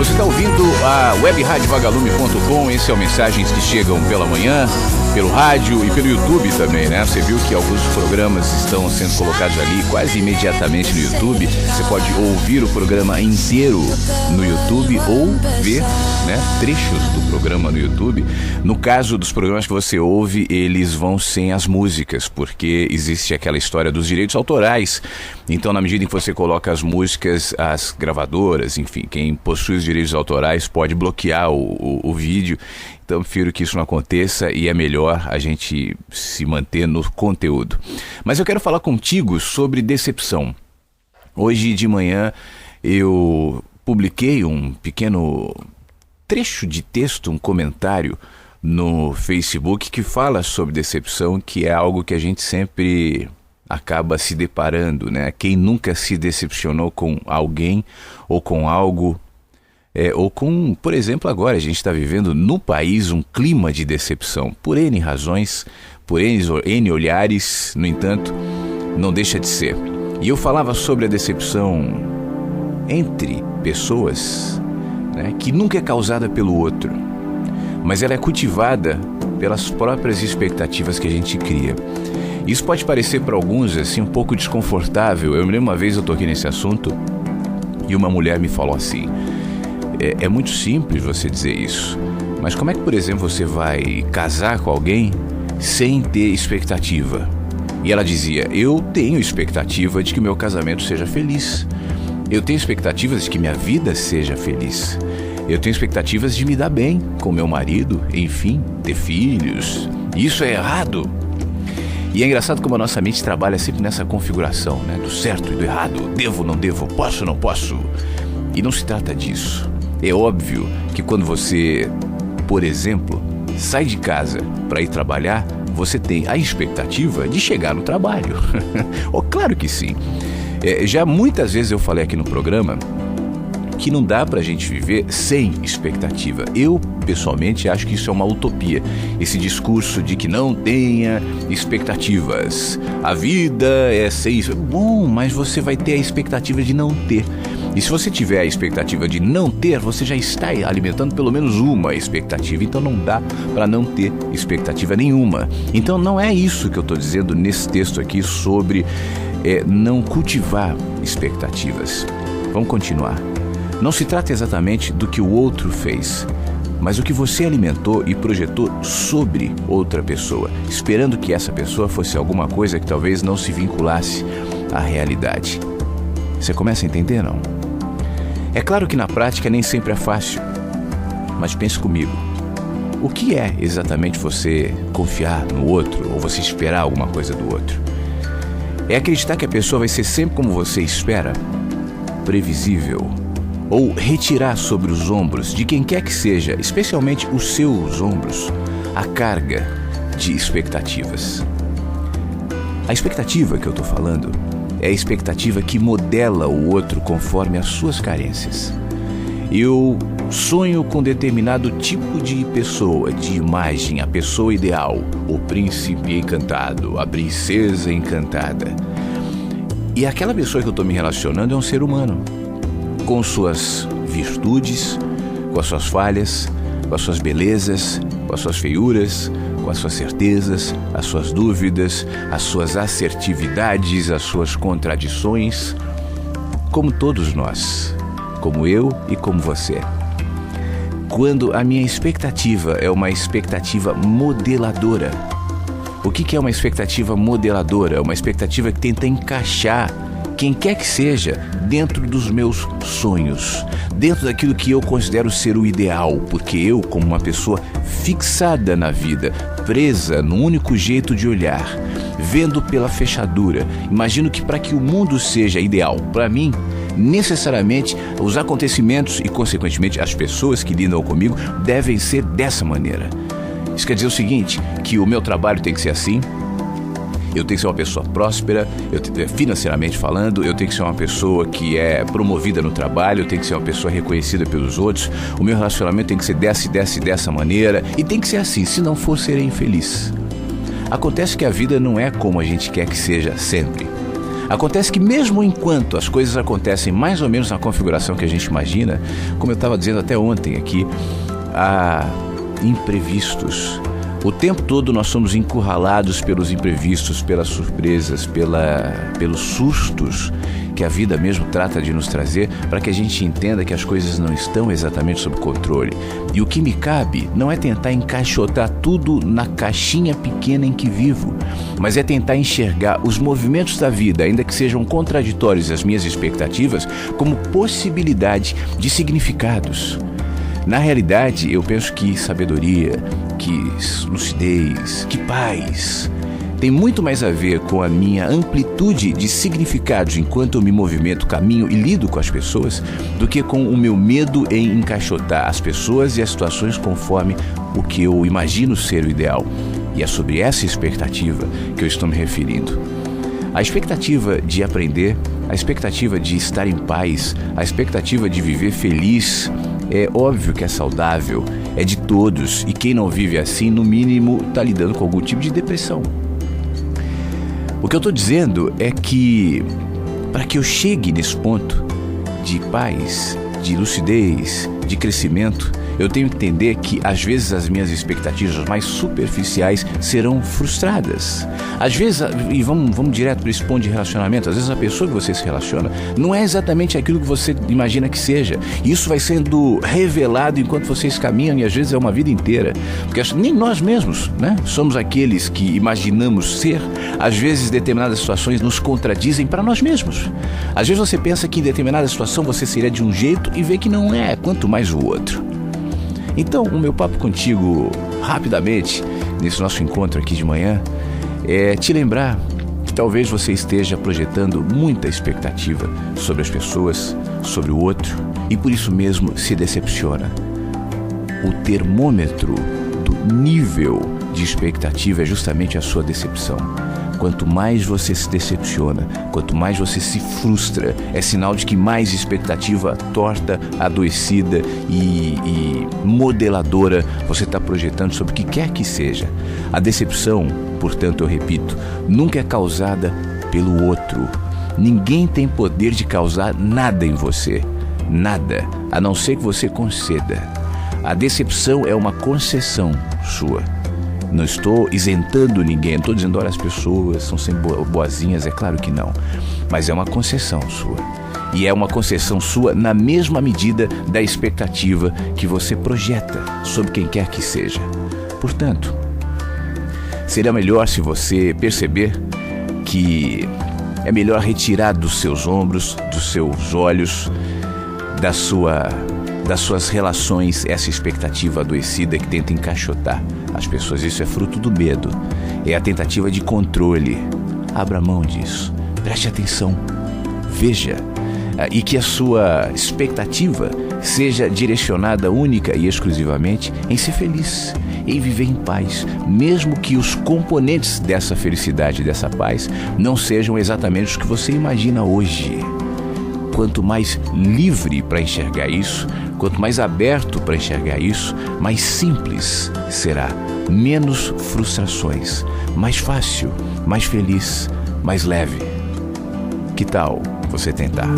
Você está ouvindo a webradiovagalume.com. Esse é o Mensagens que Chegam pela manhã, pelo rádio e pelo YouTube também, né? Você viu que alguns programas estão sendo colocados ali quase imediatamente no YouTube. Você pode ouvir o programa inteiro no YouTube ou ver, né, trechos do programa no YouTube. No caso dos programas que você ouve, eles vão sem as músicas, porque existe aquela história dos direitos autorais. Então, na medida em que você coloca as músicas, as gravadoras, enfim, quem possui os direitos autorais pode bloquear o vídeo. Então, prefiro que isso não aconteça e é melhor a gente se manter no conteúdo. Mas eu quero falar contigo sobre decepção. Hoje de manhã eu publiquei um pequeno trecho de texto, um comentário no Facebook que fala sobre decepção, que é algo que a gente sempre acaba se deparando, né? Quem nunca se decepcionou com alguém ou com algo, ou com, por exemplo, agora a gente está vivendo no país um clima de decepção, por N razões, por N olhares, no entanto, não deixa de ser. E eu falava sobre a decepção entre pessoas, né, que nunca é causada pelo outro, mas ela é cultivada pelas próprias expectativas que a gente cria. Isso pode parecer para alguns assim um pouco desconfortável. Eu me lembro uma vez eu toquei nesse assunto e uma mulher me falou assim: é muito simples você dizer isso, mas como é que, por exemplo, você vai casar com alguém sem ter expectativa? E ela dizia: eu tenho expectativa de que o meu casamento seja feliz. Eu tenho expectativas de que minha vida seja feliz. Eu tenho expectativas de me dar bem com meu marido, enfim, ter filhos. Isso é errado. E é engraçado como a nossa mente trabalha sempre nessa configuração, né? Do certo e do errado, devo, não devo, posso, não posso. E não se trata disso. É óbvio que quando você, por exemplo, sai de casa para ir trabalhar, você tem a expectativa de chegar no trabalho. Oh, claro que sim. Já muitas vezes eu falei aqui no programa que não dá pra gente viver sem expectativa. Eu, pessoalmente, acho que isso é uma utopia. Esse discurso de que não tenha expectativas. A vida é sem isso. Bom, mas você vai ter a expectativa de não ter. E se você tiver a expectativa de não ter, você já está alimentando pelo menos uma expectativa. Então não dá para não ter expectativa nenhuma. Então não é isso que eu estou dizendo nesse texto aqui sobre não cultivar expectativas. Vamos continuar. Não se trata exatamente do que o outro fez, mas o que você alimentou e projetou sobre outra pessoa, esperando que essa pessoa fosse alguma coisa que talvez não se vinculasse à realidade. Você começa a entender, não? É claro que na prática nem sempre é fácil, mas pense comigo. O que é exatamente você confiar no outro ou você esperar alguma coisa do outro? É acreditar que a pessoa vai ser sempre como você espera? Previsível? Ou retirar sobre os ombros de quem quer que seja, especialmente os seus ombros, a carga de expectativas? A expectativa que eu estou falando é a expectativa que modela o outro conforme as suas carências. Eu sonho com determinado tipo de pessoa, de imagem, a pessoa ideal, o príncipe encantado, a princesa encantada. E aquela pessoa que eu estou me relacionando é um ser humano, com suas virtudes, com as suas falhas, com as suas belezas, com as suas feiuras, com as suas certezas, as suas dúvidas, as suas assertividades, as suas contradições, como todos nós, como eu e como você. Quando a minha expectativa é uma expectativa modeladora. O que é uma expectativa modeladora? Uma expectativa que tenta encaixar quem quer que seja dentro dos meus sonhos, dentro daquilo que eu considero ser o ideal, porque eu, como uma pessoa fixada na vida, presa num único jeito de olhar, vendo pela fechadura, imagino que para que o mundo seja ideal para mim, necessariamente os acontecimentos e, consequentemente, as pessoas que lidam comigo devem ser dessa maneira. Isso quer dizer o seguinte, que o meu trabalho tem que ser assim, eu tenho que ser uma pessoa próspera, financeiramente falando, eu tenho que ser uma pessoa que é promovida no trabalho, eu tenho que ser uma pessoa reconhecida pelos outros, o meu relacionamento tem que ser dessa maneira, e tem que ser assim, se não for, serei infeliz. Acontece que a vida não é como a gente quer que seja sempre. Acontece que mesmo enquanto as coisas acontecem mais ou menos na configuração que a gente imagina, como eu estava dizendo até ontem aqui, há imprevistos. O tempo todo nós somos encurralados pelos imprevistos, pelas surpresas, pelos sustos que a vida mesmo trata de nos trazer, para que a gente entenda que as coisas não estão exatamente sob controle. E o que me cabe não é tentar encaixotar tudo na caixinha pequena em que vivo, mas é tentar enxergar os movimentos da vida, ainda que sejam contraditórios às minhas expectativas, como possibilidade de significados. Na realidade, eu penso que sabedoria, que lucidez, que paz tem muito mais a ver com a minha amplitude de significados enquanto eu me movimento, caminho e lido com as pessoas, do que com o meu medo em encaixotar as pessoas e as situações conforme o que eu imagino ser o ideal. E é sobre essa expectativa que eu estou me referindo. A expectativa de aprender, a expectativa de estar em paz, a expectativa de viver feliz, é óbvio que é saudável, é de todos, e quem não vive assim, no mínimo, está lidando com algum tipo de depressão. O que eu estou dizendo é que, para que eu chegue nesse ponto de paz, de lucidez, de crescimento, eu tenho que entender que, às vezes, as minhas expectativas mais superficiais serão frustradas. Às vezes, e vamos direto para esse ponto de relacionamento, às vezes a pessoa que você se relaciona não é exatamente aquilo que você imagina que seja. E isso vai sendo revelado enquanto vocês caminham, e às vezes é uma vida inteira. Porque nem nós mesmos, né, somos aqueles que imaginamos ser. Às vezes, determinadas situações nos contradizem para nós mesmos. Às vezes você pensa que em determinada situação você seria de um jeito e vê que não é, quanto mais o outro. Então, o meu papo contigo, rapidamente, nesse nosso encontro aqui de manhã, é te lembrar que talvez você esteja projetando muita expectativa sobre as pessoas, sobre o outro, e por isso mesmo se decepciona. O termômetro do nível de expectativa é justamente a sua decepção. Quanto mais você se decepciona, quanto mais você se frustra, é sinal de que mais expectativa torta, adoecida e modeladora você está projetando sobre o que quer que seja. A decepção, portanto, eu repito, nunca é causada pelo outro. Ninguém tem poder de causar nada em você. Nada, a não ser que você conceda. A decepção é uma concessão sua. Não estou isentando ninguém, não estou dizendo, olha, as pessoas são sempre boazinhas, é claro que não. Mas é uma concessão sua. E é uma concessão sua na mesma medida da expectativa que você projeta sobre quem quer que seja. Portanto, seria melhor se você perceber que é melhor retirar dos seus ombros, dos seus olhos, das suas relações, essa expectativa adoecida que tenta encaixotar as pessoas. Isso é fruto do medo, é a tentativa de controle. Abra mão disso, preste atenção, veja, e que a sua expectativa seja direcionada única e exclusivamente em ser feliz, em viver em paz, mesmo que os componentes dessa felicidade, dessa paz, não sejam exatamente os que você imagina hoje. Quanto mais livre para enxergar isso, quanto mais aberto para enxergar isso, mais simples será, menos frustrações, mais fácil, mais feliz, mais leve. Que tal você tentar?